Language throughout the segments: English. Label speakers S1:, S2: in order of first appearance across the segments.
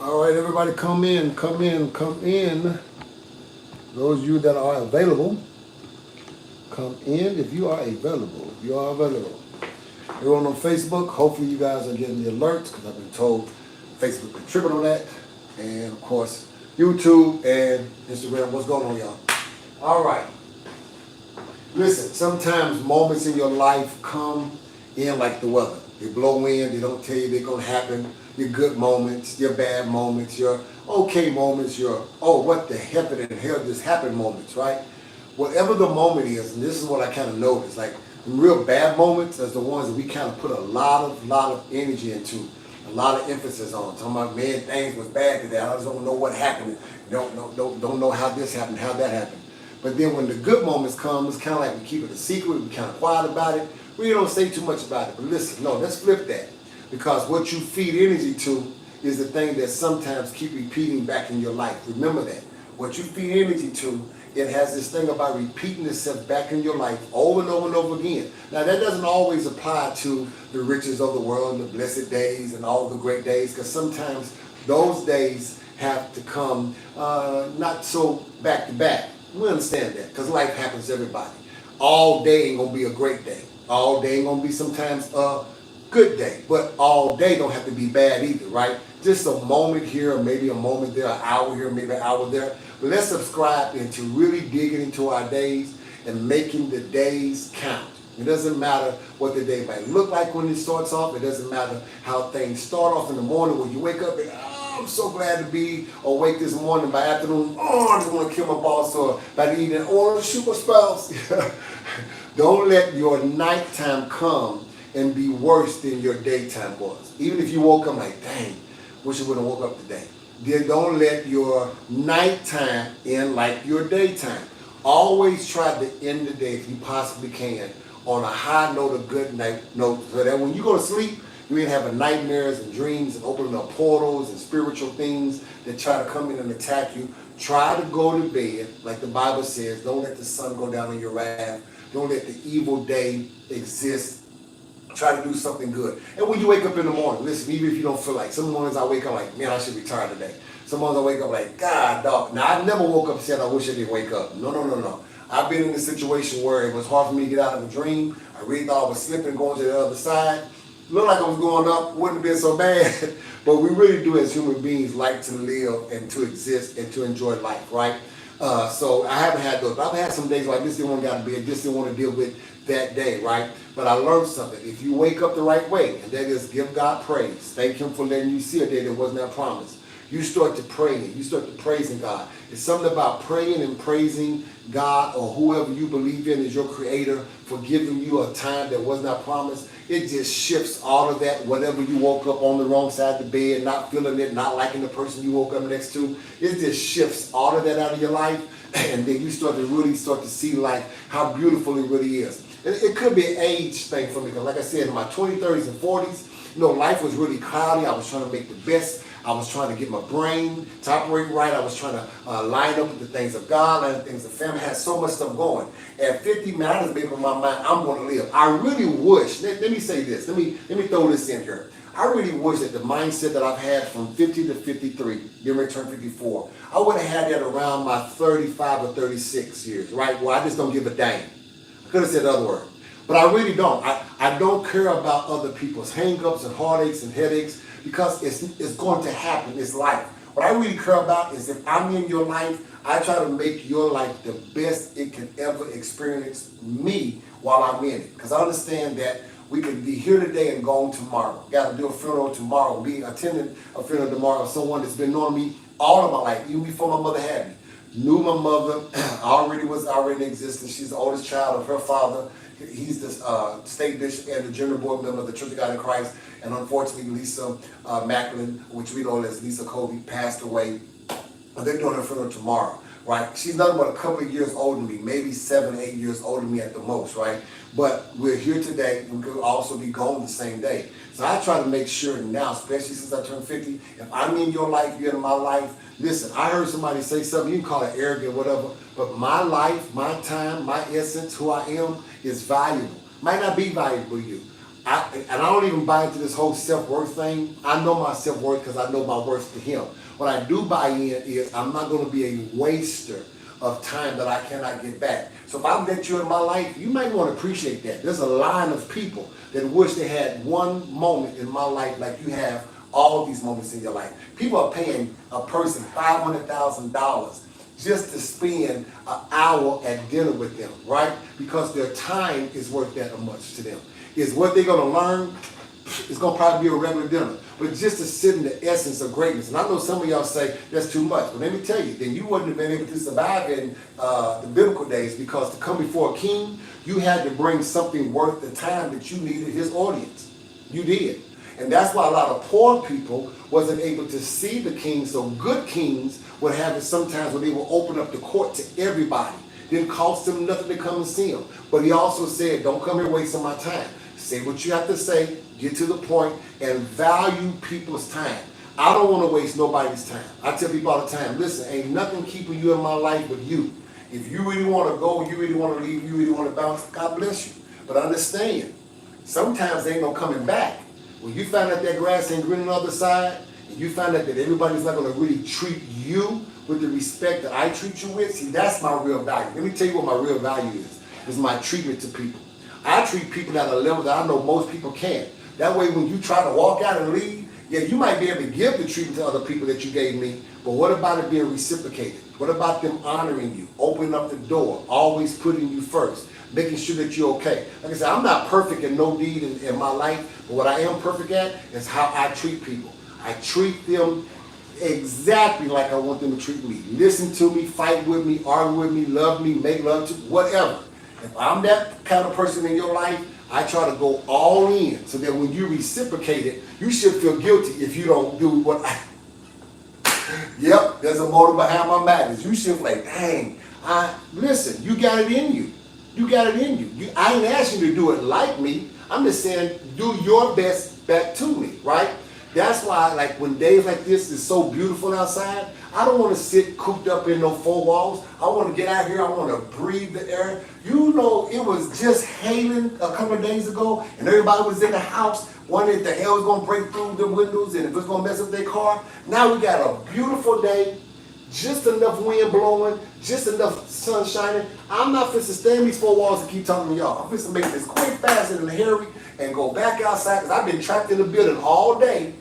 S1: All right, everybody come in, come in, come in. Those of you that are available, come in if you are available. If you are available. Everyone on Facebook, hopefully you guys are getting the alerts because I've been told Facebook been tripping on that. And of course, YouTube and Instagram. What's going on, y'all? All right. Listen, sometimes moments in your life come in like the weather. They blow in, they don't tell you they're going to happen. Your good moments, your bad moments, your okay moments, your, oh, what the heck in hell just happened moments, right? Whatever the moment is, and this is what I kind of noticed, like the real bad moments is the ones that we kind of put a lot of energy into, a lot of emphasis on. Talking about, man, things was bad today. I just don't know what happened. Don't know how this happened, how that happened. But then when the good moments come, it's kind of like we keep it a secret, we kind of quiet about it. We don't say too much about it. But listen, no, let's flip that. Because what you feed energy to is the thing that sometimes keep repeating back in your life. Remember that. What you feed energy to, it has this thing about repeating itself back in your life over and over and over again. Now that doesn't always apply to the riches of the world, the blessed days and all the great days, because sometimes those days have to come not so back to back. We understand that because life happens to everybody. All day ain't gonna be a great day. All day ain't gonna be sometimes a good day, but all day don't have to be bad either, right? Just a moment here, or maybe a moment there, an hour here, maybe an hour there. But let's subscribe into really digging into our days and making the days count. It doesn't matter what the day might look like when it starts off. It doesn't matter how things start off in the morning when you wake up and, oh, I'm so glad to be awake this morning. By afternoon, oh, I just want to kill my boss. Or by the evening, oh, shoot my spouse. Don't let your nighttime come and be worse than your daytime was. Even if you woke up like, dang, wish I would have woke up today. Then don't let your nighttime end like your daytime. Always try to end the day, if you possibly can, on a high note, a good night note, so that when you go to sleep, you ain't having nightmares and dreams and opening up portals and spiritual things that try to come in and attack you. Try to go to bed, like the Bible says, don't let the sun go down on your wrath. Don't let the evil day exist. Try to do something good. And when you wake up in the morning, listen, even if you don't feel like, some mornings I wake up like, man, I should be tired today. Some mornings I wake up like, God, dog. Now, I never woke up and said, I wish I didn't wake up. No. I've been in a situation where it was hard for me to get out of a dream. I really thought I was slipping, going to the other side. Looked like I was going up, wouldn't have been so bad. But we really do, as human beings, like to live and to exist and to enjoy life, right? So I haven't had those. I've had some days where I just didn't want to get out of bed, just didn't want to deal with that day, right? But I learned something. If you wake up the right way, and that is give God praise, thank Him for letting you see a day that wasn't that promised. You start to pray, you start to praising God. It's something about praying and praising God or whoever you believe in as your creator for giving you a time that was not promised. It just shifts all of that, whatever you woke up on the wrong side of the bed, not feeling it, not liking the person you woke up next to. It just shifts all of that out of your life. And then you start to see like how beautiful it really is. It could be an age thing for me, because like I said, in my 20s, 30s, and 40s, life was really cloudy. I was trying to make the best. I was trying to get my brain to operate right. I was trying to line up with the things of God, line up with the things of family. I had so much stuff going. At 50, man, I just made up my mind, I'm going to live. I really wish, let me say this, let me throw this in here. I really wish that the mindset that I've had from 50 to 53, getting ready to turn 54, I would have had that around my 35 or 36 years, right? Where I just don't give a dang. I could have said the other word. But I really don't. I don't care about other people's hang-ups and heartaches and headaches, because it's going to happen. It's life. What I really care about is if I'm in your life, I try to make your life the best it can ever experience me while I'm in it. Because I understand that we could be here today and gone tomorrow. Got to do a funeral tomorrow, be attending a funeral tomorrow of someone that's been knowing me all of my life, even before my mother had me. Knew my mother, already in existence. She's the oldest child of her father. He's the state bishop and the general board member of the Church of God in Christ. And unfortunately, Lisa Macklin, which we know as Lisa Colby, passed away. They're doing her funeral tomorrow, right? She's nothing but a couple of years older than me, maybe 7 or 8 years older than me at the most, right? But we're here today, and we could also be gone the same day. So I try to make sure now, especially since I turned 50, if I'm in your life, you're in my life, listen, I heard somebody say something, you can call it arrogant, whatever, but my life, my time, my essence, who I am, is valuable. Might not be valuable to you. And I don't even buy into this whole self-worth thing. I know my self-worth because I know my worth to him. What I do buy in is I'm not going to be a waster of time that I cannot get back. So if I let you in my life, you might want to appreciate that. There's a line of people that wish they had one moment in my life like you have all these moments in your life. People are paying a person $500,000 just to spend an hour at dinner with them, right? Because their time is worth that much to them. Is what they're going to learn, it's going to probably be a regular dinner. But just to sit in the essence of greatness. And I know some of y'all say that's too much. But let me tell you, then you wouldn't have been able to survive in the biblical days, because to come before a king, you had to bring something worth the time that you needed his audience. You did. And that's why a lot of poor people wasn't able to see the king. So good kings would have it sometimes when they will open up the court to everybody. Didn't cost them nothing to come and see him. But he also said, don't come here wasting my time. Say what you have to say, get to the point, and value people's time. I don't want to waste nobody's time. I tell people all the time, listen, ain't nothing keeping you in my life but you. If you really want to go, you really want to leave, you really want to bounce, God bless you. But understand, sometimes they ain't no coming back. When you find out that grass ain't green on the other side, and you find out that everybody's not going to really treat you with the respect that I treat you with, see, that's my real value. Let me tell you what my real value is my treatment to people. I treat people at a level that I know most people can't. That way, when you try to walk out and leave, yeah, you might be able to give the treatment to other people that you gave me, but what about it being reciprocated? What about them honoring you, opening up the door, always putting you first, making sure that you're okay? Like I said, I'm not perfect in no deed in my life, but what I am perfect at is how I treat people. I treat them exactly like I want them to treat me. Listen to me, fight with me, argue with me, love me, make love to me, whatever. If I'm that kind of person in your life, I try to go all in so that when you reciprocate it, you should feel guilty if you don't do what I... Yep, there's a motive behind my madness. You should feel like, dang, listen, you got it in you. You got it in you. I ain't asking you to do it like me. I'm just saying do your best back to me, right? That's why, like, when days like this is so beautiful outside, I don't want to sit cooped up in no four walls. I want to get out here. I want to breathe the air. You know, it was just hailing a couple of days ago, and everybody was in the house wondering if the hell was going to break through the windows and if it was going to mess up their car. Now we got a beautiful day, just enough wind blowing, just enough sun shining. I'm not fit to stay in these four walls and keep talking to y'all. I'm fit to make this quick, fast, and hurry and go back outside, because I've been trapped in the building all day,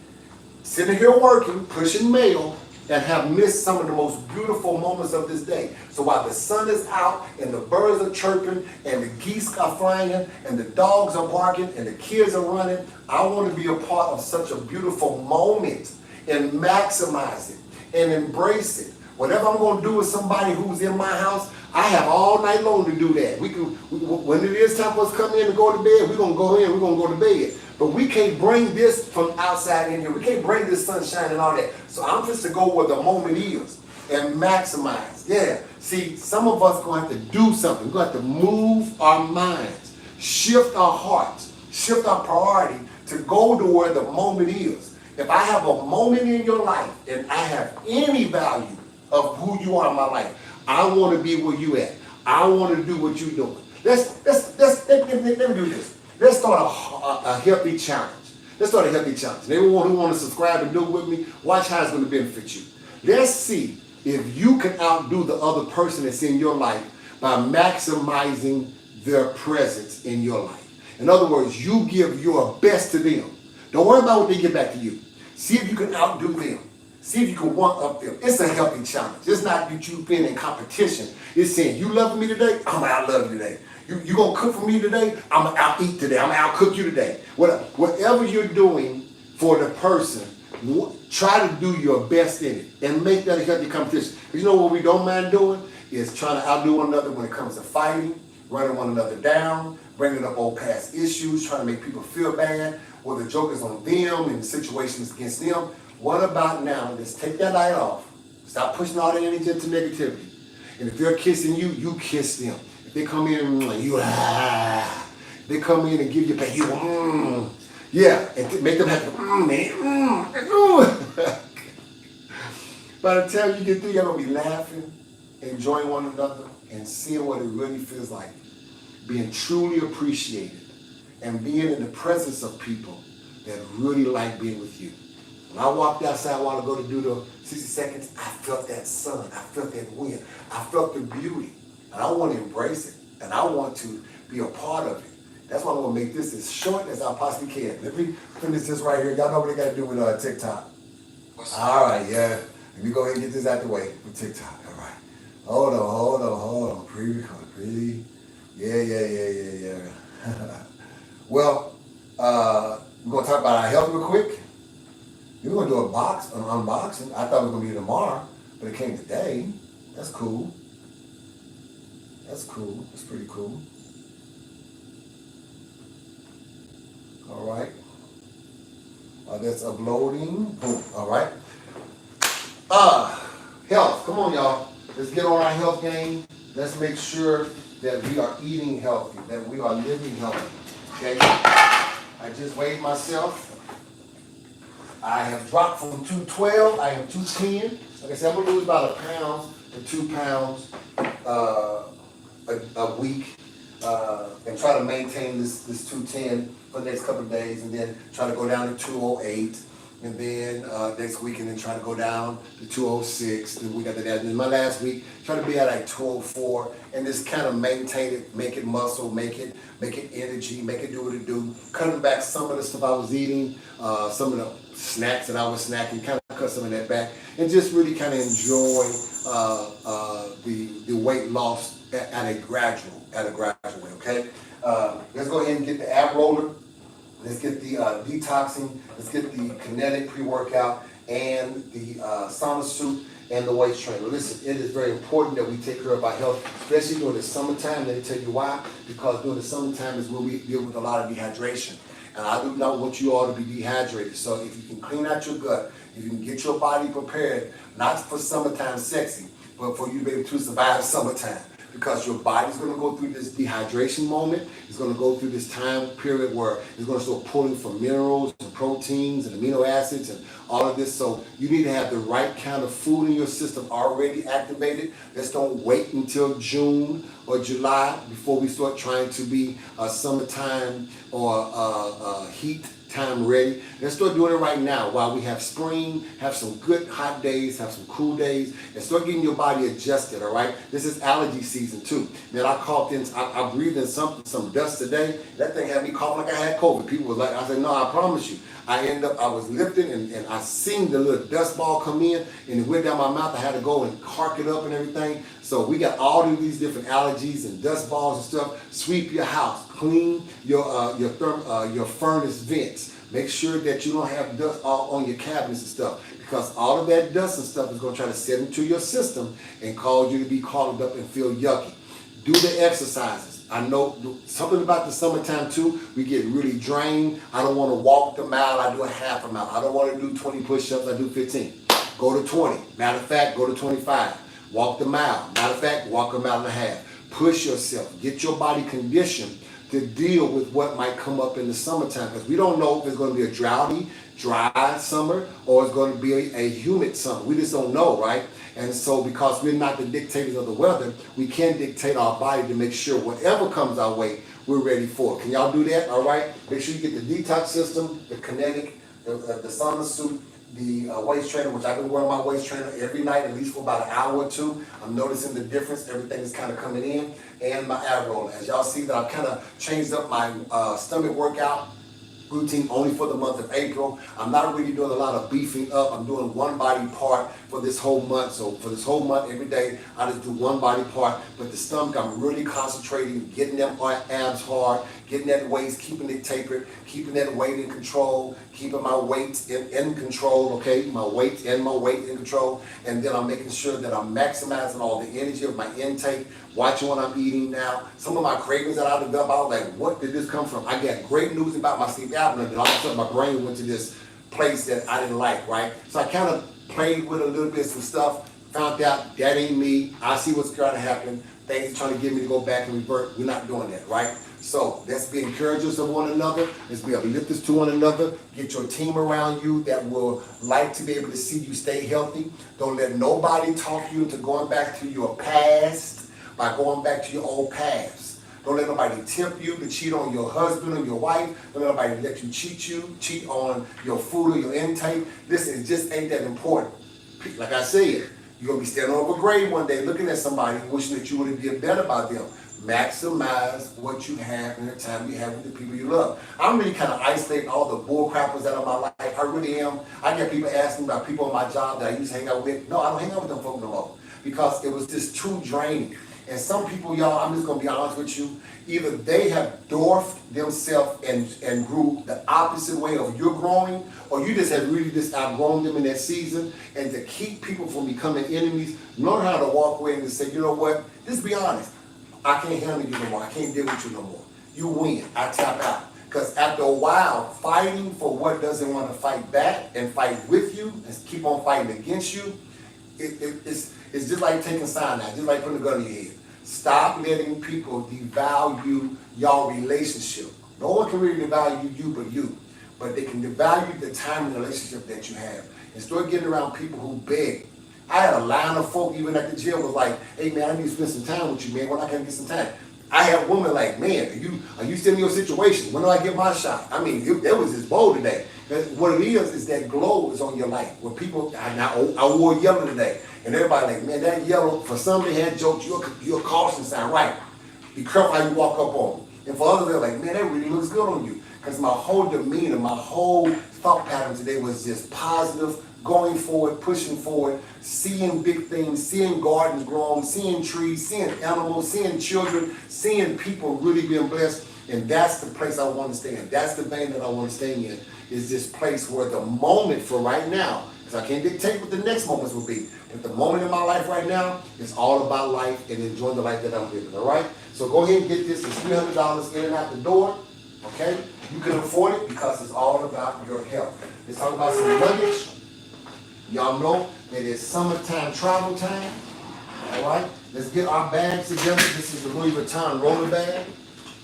S1: sitting here working, pushing mail, and have missed some of the most beautiful moments of this day. So while the sun is out and the birds are chirping and the geese are flying and the dogs are barking and the kids are running, I want to be a part of such a beautiful moment and maximize it and embrace it. Whatever I'm going to do with somebody who's in my house, I have all night long to do that. When it is time for us to come in and go to bed, we're going to go in, we're going to go to bed. But we can't bring this from outside in here. We can't bring this sunshine and all that. So I'm just to go where the moment is and maximize. Yeah. See, some of us are going to have to do something. We're going to have to move our minds, shift our hearts, shift our priority to go to where the moment is. If I have a moment in your life and I have any value of who you are in my life, I want to be where you at. I want to do what you're doing. Let me do this. Let's start a healthy challenge. Let's start a healthy challenge. And everyone who wants to subscribe and do it with me, watch how it's going to benefit you. Let's see if you can outdo the other person that's in your life by maximizing their presence in your life. In other words, you give your best to them. Don't worry about what they give back to you. See if you can outdo them. See if you can one-up them. It's a healthy challenge. It's not that you've been in competition. It's saying, you love me today, I'm going to outlove you today. You going to cook for me today, I'm going to out-eat today. I'm going to out-cook you today. Whatever you're doing for the person, try to do your best in it and make that a healthy competition. You know what we don't mind doing is trying to outdo one another when it comes to fighting, running one another down, bringing up old past issues, trying to make people feel bad, or the joke is on them and the situations against them. What about now? Let's take that light off. Stop pushing all the energy into negativity. And if they're kissing you, you kiss them. If they come in, they come in and give you back, yeah, and make them happy, By the time you get through, you're going to be laughing, enjoying one another, and seeing what it really feels like. Being truly appreciated and being in the presence of people that really like being with you. When I walked outside a while ago to do the 60 seconds, I felt that sun, I felt that wind, I felt the beauty, and I want to embrace it, and I want to be a part of it. That's why I'm going to make this as short as I possibly can. Let me finish this right here. Y'all know what they got to do with TikTok. All right, yeah. Let me go ahead and get this out the way with TikTok. All right. Hold on. Pre-record. Yeah. Well, we're going to talk about our health real quick. We're going to do an unboxing. I thought it was going to be tomorrow, but it came today. That's cool. That's pretty cool. All right. That's uploading. Boom. All right. Health. Come on, y'all. Let's get on our health game. Let's make sure that we are eating healthy, that we are living healthy. Okay. I just weighed myself. I have dropped from 212. I am 210. Like I said, I'm gonna lose about 1 pound to 2 pounds a week, and try to maintain this 210 for the next couple of days, and then try to go down to 208, and then next week, and then try to go down to 206. The week after that, and then my last week, try to be at like 204, and just kind of maintain it, make it muscle, make it energy, make it do what it do. Cutting back some of the stuff I was eating, some of the snacks that I was snacking, kind of cut some of that back, and just really kind of enjoy the weight loss at a gradual way. Okay, let's go ahead and get the ab roller. Let's get the detoxing. Let's get the kinetic pre-workout and the sauna suit and the waist trainer. Listen, it is very important that we take care of our health, especially during the summertime. Let me tell you why. Because during the summertime is when we deal with a lot of dehydration. And I do not want you all to be dehydrated. So if you can clean out your gut, if you can get your body prepared, not for summertime sexy, but for you to be able to survive summertime. Because your body's going to go through this dehydration moment. It's going to go through this time period where it's going to start pulling from minerals and proteins and amino acids and all of this. So you need to have the right kind of food in your system already activated. Let's don't wait until June or July before we start trying to be summertime or heat time ready. Let's start doing it right now while we have spring, have some good hot days, have some cool days, and start getting your body adjusted, all right? This is allergy season too. Man, I breathed in some dust today. That thing had me coughing like I had COVID. People were like, I said, no, I promise you. I was lifting and I seen the little dust ball come in and it went down my mouth. I had to go and cark it up and everything. So we got all of these different allergies and dust balls and stuff. Sweep your house, clean your furnace vents. Make sure that you don't have dust all on your cabinets and stuff, because all of that dust and stuff is going to try to set into your system and cause you to be clogged up and feel yucky. Do the exercises. I know something about the summertime too. We get really drained. I don't want to walk the mile. I do a half a mile. I don't want to do 20 push-ups. I do 15. Go to 20. Matter of fact, go to 25. Walk the mile. Matter of fact, walk a mile and a half. Push yourself. Get your body conditioned to deal with what might come up in the summertime, because we don't know if it's going to be a dry summer or it's going to be a humid summer. We just don't know, right? And so because we're not the dictators of the weather, we can dictate our body to make sure whatever comes our way, we're ready for it. Can y'all do that? All right? Make sure you get the detox system, the kinetic, the sauna suit, the waist trainer, which I've been wearing my waist trainer every night, at least for about an hour or two. I'm noticing the difference. Everything is kind of coming in. And my ab roller. As y'all see that I've kind of changed up my stomach workout routine only for the month of April. I'm not really doing a lot of beefing up. I'm doing one body part for this whole month. So for this whole month, every day, I just do one body part. But the stomach, I'm really concentrating, getting them abs hard, getting that waist, keeping it tapered, keeping that weight in control, keeping my weight in control, okay? My weight in control. And then I'm making sure that I'm maximizing all the energy of my intake, watching what I'm eating now. Some of my cravings that I developed, I was like, what did this come from? I got great news about my sleep apnea, and all of a sudden my brain went to this place that I didn't like, right? So I kind of played with a little bit some stuff, found out that ain't me. I see what's going to happen. Things are trying to get me to go back and revert. We're not doing that, right? So let's be encouragers of one another. Let's be uplifters to one another. Get your team around you that will like to be able to see you stay healthy. Don't let nobody talk you into going back to your past by going back to your old paths. Don't let nobody tempt you to cheat on your husband or your wife. Don't let nobody let you cheat on your food or your intake. Listen, it just ain't that important. Like I said, you're going to be standing over a grave one day looking at somebody wishing that you would have been better about them. Maximize what you have and the time you have with the people you love. I'm really kind of isolating all the bull crappers out of my life. I really am. I get people asking about people on my job that I used to hang out with. No, I don't hang out with them folks no more because it was just too draining. And some people, y'all, I'm just going to be honest with you, either they have dwarfed themselves and grew the opposite way of you're growing, or you just have really just outgrown them in that season. And to keep people from becoming enemies, learn how to walk away and to say, you know what, just be honest. I can't handle you no more. I can't deal with you no more. You win. I tap out. Because after a while, fighting for what doesn't want to fight back and fight with you and keep on fighting against you, it's just like taking cyanide, just like putting a gun in your head. Stop letting people devalue your relationship. No one can really devalue you but you. But they can devalue the time and relationship that you have. And start getting around people who beg. I had a line of folk even at the gym was like, hey man, I need to spend some time with you, man. When I can get some time? I had women like, man, are you still in your situation? When do I get my shot? I mean, that was just bold today. What it is that glow is on your life. When people, I wore yellow today, and everybody like, man, that yellow, for some they had jokes, you're a caution sign, right? Be careful how you walk up on them. And for others, they're like, man, that really looks good on you. Because my whole demeanor, my whole thought pattern today was just positive, going forward, pushing forward, seeing big things, seeing gardens grown, seeing trees, seeing animals, seeing children, seeing people really being blessed. And that's the place I want to stay in. That's the vein that I want to stay in, is this place where the moment for right now, because I can't dictate what the next moments will be, but the moment in my life right now is all about life and enjoying the life that I'm living, all right? So go ahead and get this. It's $300 in and out the door, okay? You can afford it because it's all about your health. Let's talk about some luggage. Y'all know that it's summertime travel time, all right? Let's get our bags together. This is the Louis Vuitton roller bag.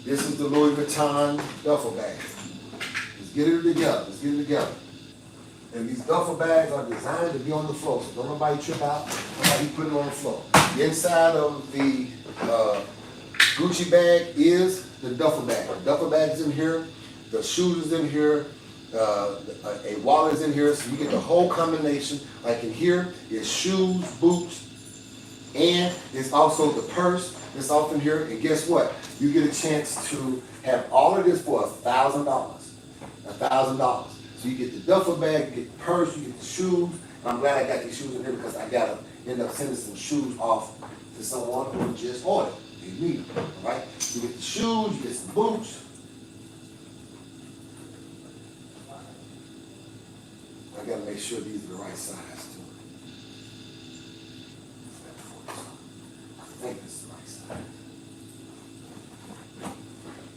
S1: This is the Louis Vuitton duffel bag. Let's get it together. Let's get it together. And these duffel bags are designed to be on the floor, so don't nobody trip out. Nobody put it on the floor. The inside of the Gucci bag is the duffel bag. The duffel bag is in here. The shoes is in here. A wallet is in here, so you get the whole combination. Like in here, it's shoes, boots, and it's also the purse that's off in here. And guess what? You get a chance to have all of this for $1,000. $1,000. So you get the duffel bag, you get the purse, you get the shoes. And I'm glad I got these shoes in here because I gotta end up sending some shoes off to someone who just ordered. They need them, all right? You get the shoes, you get some boots. I gotta make sure these are the right size too. I think this is the right size.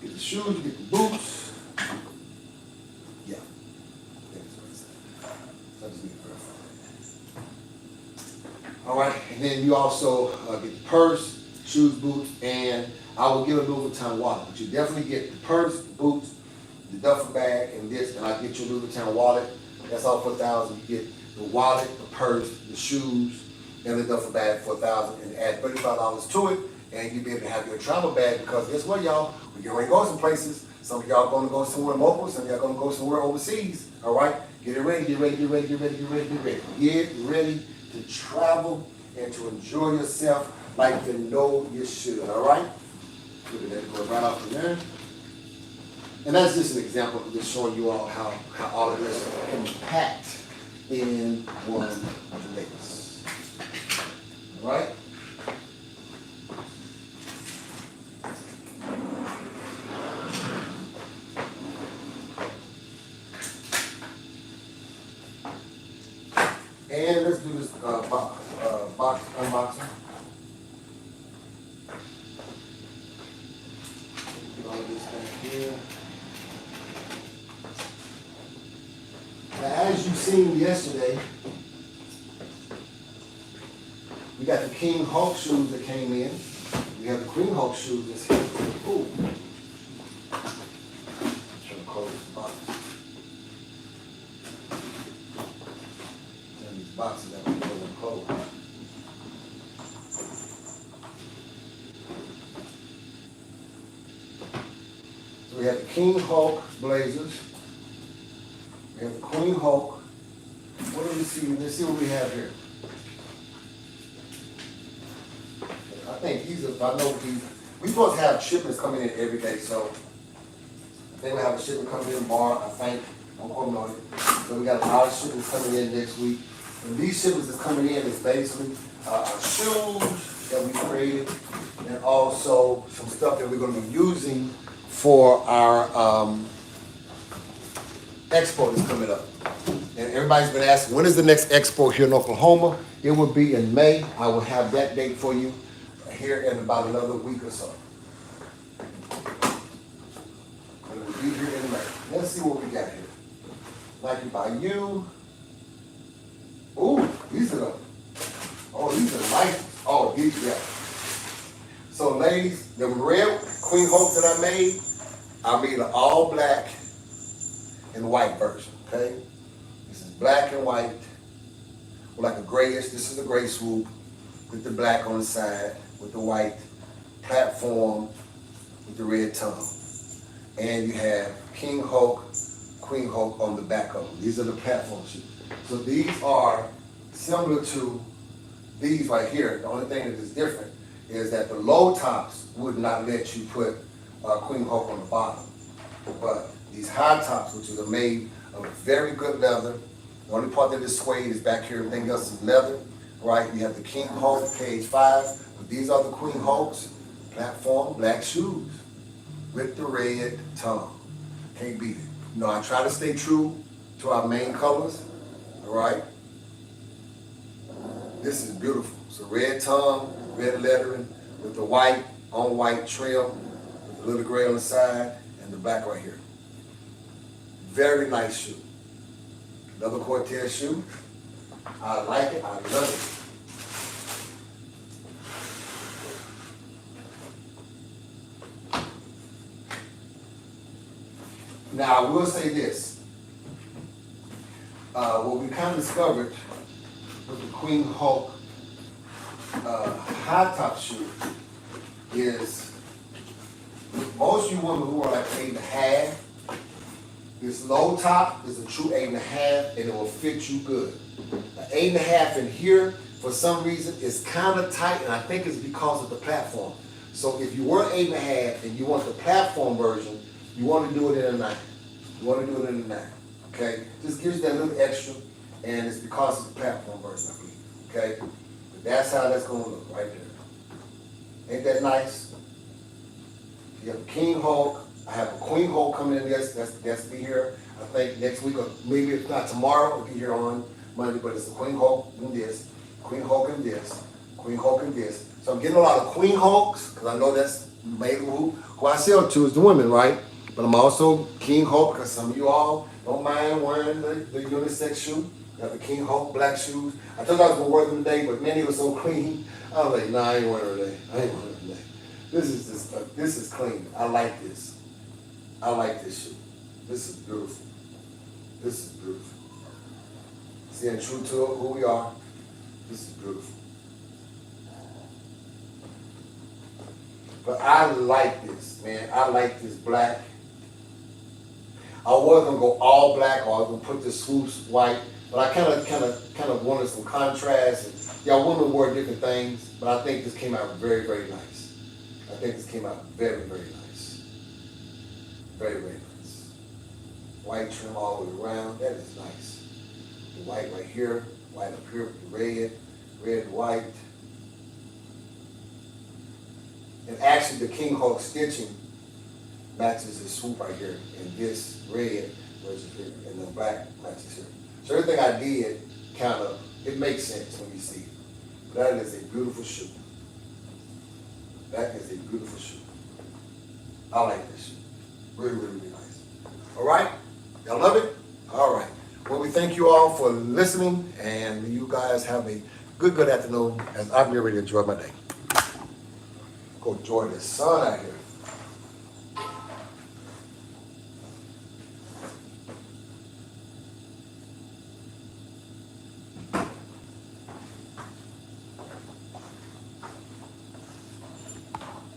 S1: Get the shoes, you get the boots. Yeah, I think it's the right size. So I just need to verify that. All right, and then you also get the purse, shoes, boots, and I will get a Louis Vuitton wallet. But you definitely get the purse, the boots, the duffel bag, and this, and I'll get you a Louis Vuitton wallet. That's all for $1,000. You get the wallet, the purse, the shoes, and the duffel bag for $1,000, and add $35 to it, and you'll be able to have your travel bag. Because guess what, y'all? We're getting ready to go some places. Some of y'all going to go somewhere local. Some of y'all going to go somewhere overseas. All right, get it ready. Get ready. Get ready. Get ready. Get ready. Get ready. Get ready to travel and to enjoy yourself like you know you should. All right. Look at that. Go right off from there. And that's just an example of just showing you all how all of this can be packed in one place. All right? And let's do this box unboxing. Get all of this back here. Now, as you seen yesterday, we got the KingHulk shoes that came in. We have the KingHulk shoes that's here. Ooh. I'm trying to close this box. And these boxes that we go and close. We have the KingHulk blazers. We have the Queen Hulk. What do we see? Let's see what we have here. I think I know these. We're supposed to have shipments coming in every day, so I think we have a shipment coming in tomorrow, I think. I'm quoting on it. So we got a lot of shipments coming in next week. And these shipments that's coming in is basically our shoes that we created, and also some stuff that we're going to be using for our expo that's coming up. And everybody's been asking, when is the next expo here in Oklahoma? It will be in May. I will have that date for you here in about another week or so. It will be here in May. Let's see what we got here. Nike by you. Ooh, these are nice. Oh, these, yeah. So ladies, the red KingHulk that I made an all black and white version, okay? This is black and white, with like a grayish, this is a gray swoop, with the black on the side, with the white platform, with the red tongue. And you have KingHulk, KingHulk on the back of them. These are the platform shoes. So these are similar to these right here. The only thing that is different is that the low tops would not let you put KingHulk on the bottom. But these high tops, which are made of very good leather, the only part that is suede is back here, everything else is leather, right? You have the KingHulk KH5, but these are the KingHulks, platform black shoes with the red tongue. Can't beat it. You know, I try to stay true to our main colors, all right? This is beautiful. So red tongue, red lettering with the white on white trim, with a little gray on the side and the black right here. Very nice shoe. Another Cortez shoe. I like it, I love it. Now I will say this. What we kind of discovered with the KingHulk high top shoe is most you women who are like 8.5, this low top is a true 8.5 and it will fit you good. The 8.5 in here, for some reason, is kind of tight, and I think it's because of the platform. So if you were 8.5 and you want the platform version, you want to do it in a 9. You want to do it in a 9. Okay? Just gives you that little extra, and it's because of the platform version, I believe. Okay? But that's how that's going to look right there. Ain't that nice? You have a KingHulk. I have a KingHulk coming in that's be here. I think next week, or maybe if not tomorrow, it'll be here on Monday, but it's a KingHulk and this, KingHulk and this, KingHulk and this. So I'm getting a lot of KingHulks, because I know that's maybe who I sell to is the women, right? But I'm also KingHulk, because some of you all don't mind wearing the unisex shoe. I have the KingHulk black shoes. I thought I was going to wear them today, but man, they were so clean. I was like, nah, I ain't wearing them today. I ain't wearing them today. This is clean. I like this. I like this shoe. This is beautiful. This is beautiful. Staying true to who we are. This is beautiful. But I like this, man. I like this black. I was gonna go all black, or I was gonna put the swoops white, but I kind of wanted some contrast. And y'all women wore different things, but I think this came out very, very nice. I think this came out very, very nice. Very, very nice. White trim all the way around. That is nice. The white right here, white up here with the red, red and white. And actually the KingHulk stitching matches the swoop right here, and this red versus here, and the black matches here. So everything I did it makes sense when you see it. But that is a beautiful shoe. That is a beautiful shoe. I like this shoe. Really, really, really nice. All right? Y'all love it? All right. Well, we thank you all for listening, and you guys have a good afternoon as I'm getting ready to enjoy my day. Go enjoy the sun out here.